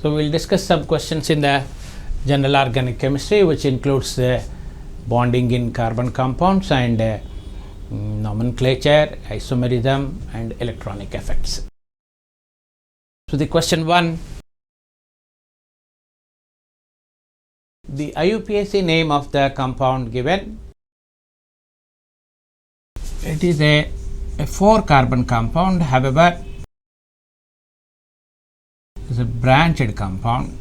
So we will discuss some questions in the general organic chemistry, which includes bonding in carbon compounds and nomenclature, isomerism and electronic effects. So the question 1, the IUPAC name of the compound given. It is a 4 carbon compound, however is a branched compound.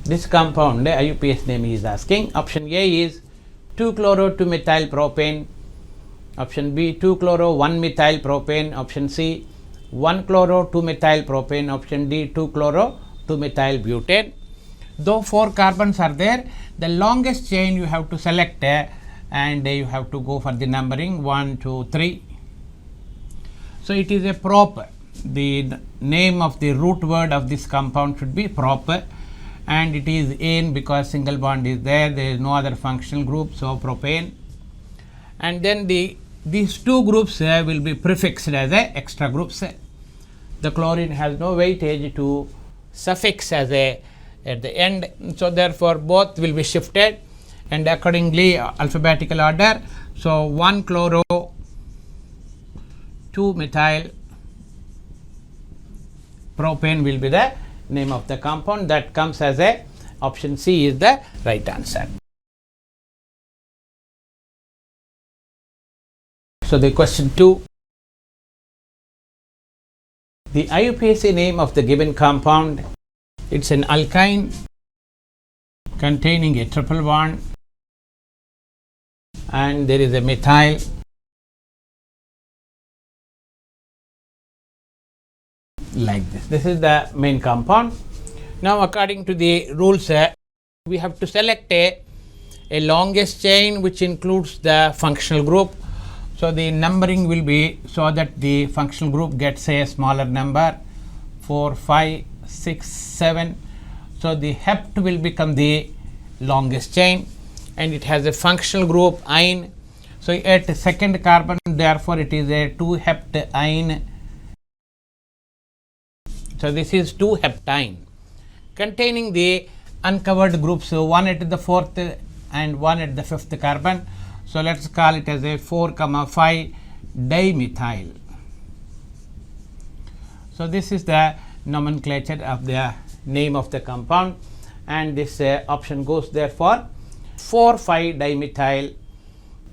This compound IUPAC name is asking. Option A is 2-chloro-2-methyl propane, option B 2-chloro-1-methyl propane, option C 1-chloro-2-methyl propane, option D 2-chloro-2-methyl butane. Though 4 carbons are there, the longest chain you have to select and you have to go for the numbering 1, 2, 3. So it is a prop. The name of the root word of this compound should be prop, and it is ane because single bond is there. There is no other functional group, so propane. And then these 2 groups will be prefixed as extra groups. The chlorine has no weightage to suffix as at the end, so therefore both will be shifted and accordingly alphabetical order. So 1-chloro-2-methyl propane will be the name of the compound. That comes as option C is the right answer. So the question 2, the IUPAC name of the given compound. It's an alkyne containing a triple bond and there is a methyl like this. This is the main compound. Now according to the rules, we have to select a longest chain which includes the functional group. So the numbering will be so that the functional group gets a smaller number, 4, 5, 6, 7. So the hept will become the longest chain and it has a functional group ine. So at second carbon, therefore it is a 2-heptine. So this is 2-heptine containing the uncovered groups, so 1 at the 4th and 1 at the 5th carbon. So let's call it as a 4,5 dimethyl. So this is the nomenclature of the name of the compound, and this option goes there for 4,5 dimethyl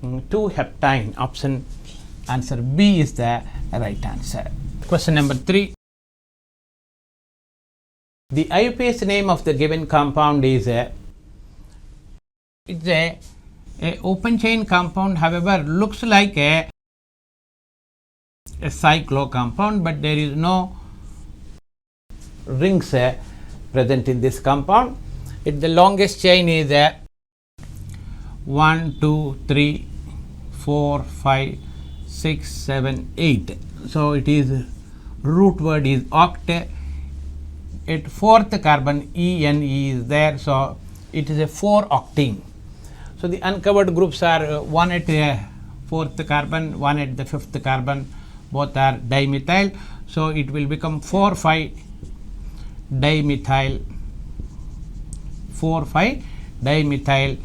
2-heptine. Option answer B is the right answer. Question number 3. The IUPAC name of the given compound is it's a open chain compound, however looks like a cyclo compound, but there is no rings present in this compound. The longest chain is 1, 2, 3, 4, 5, 6, 7, 8. So it is root word is oct. At 4th carbon ENE is there, so it is a 4-octene. So the uncovered groups are 1 at 4th carbon, 1 at the 5th carbon, both are dimethyl. So it will become 4,5 dimethyl 4,5 dimethyl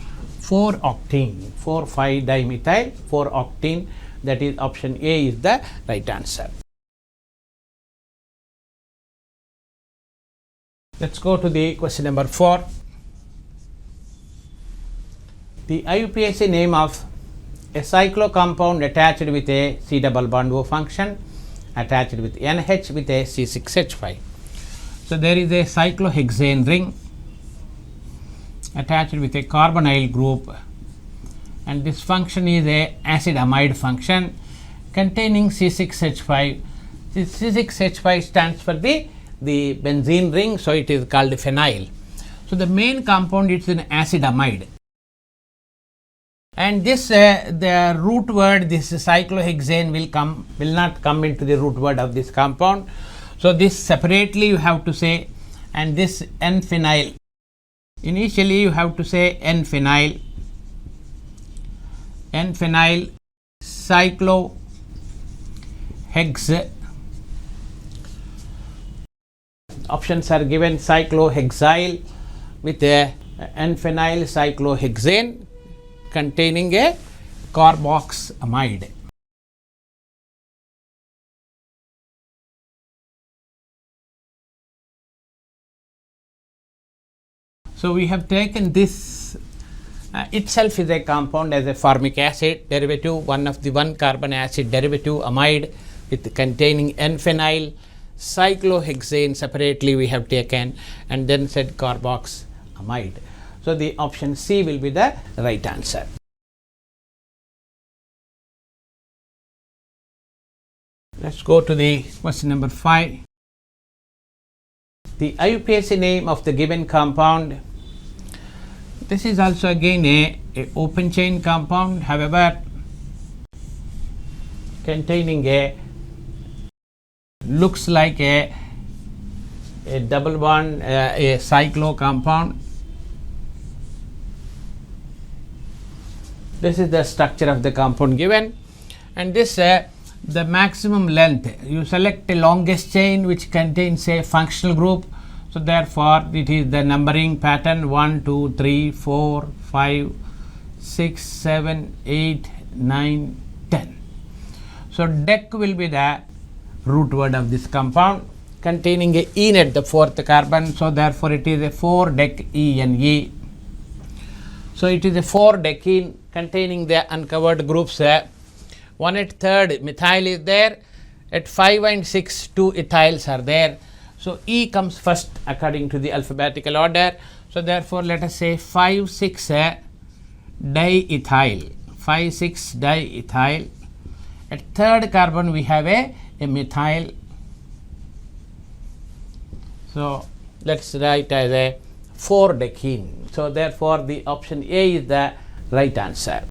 4-octene, 4,5 dimethyl 4-octene. That is option A is the right answer. Let's go to the question number 4. The IUPAC name of a cyclo compound attached with a C double bond O function attached with NH with a C6H5. So there is a cyclohexane ring attached with a carbonyl group, and this function is a acid amide function containing C6H5. This C6H5 stands for the benzene ring, so it is called phenyl. So the main compound is an acid amide, and this the root word, this cyclohexane will not come into the root word of this compound. So this separately you have to say, and this N-phenyl, initially you have to say N-phenyl cyclohex options are given: cyclohexyl with a N-phenyl cyclohexane containing a carboxamide. So we have taken this itself is a compound as a formic acid derivative, one carbon acid derivative amide with containing N-phenyl cyclohexane separately we have taken, and then said carboxamide. So the option C will be the right answer. Let's go to the question number 5. The IUPAC name of the given compound. This is also again a open chain compound, however containing a looks like a double bond, a cyclo compound. This is the structure of the compound given, and this the maximum length, you select a longest chain which contains a functional group. So therefore it is the numbering pattern 1, 2, 3, 4, 5, 6, 7, 8, 9, 10. So dec will be the root word of this compound containing a ene, the fourth carbon. So therefore it is a 4-dec-ene. So it is a 4-decene containing the uncovered groups. 1 at third methyl is there, at 5 and 6 2 ethyls are there. So E comes first according to the alphabetical order. So therefore let us say 5,6 diethyl, 5,6 diethyl. At third carbon we have a methyl. So let's write as a 4-decene. So therefore the option A is the right answer.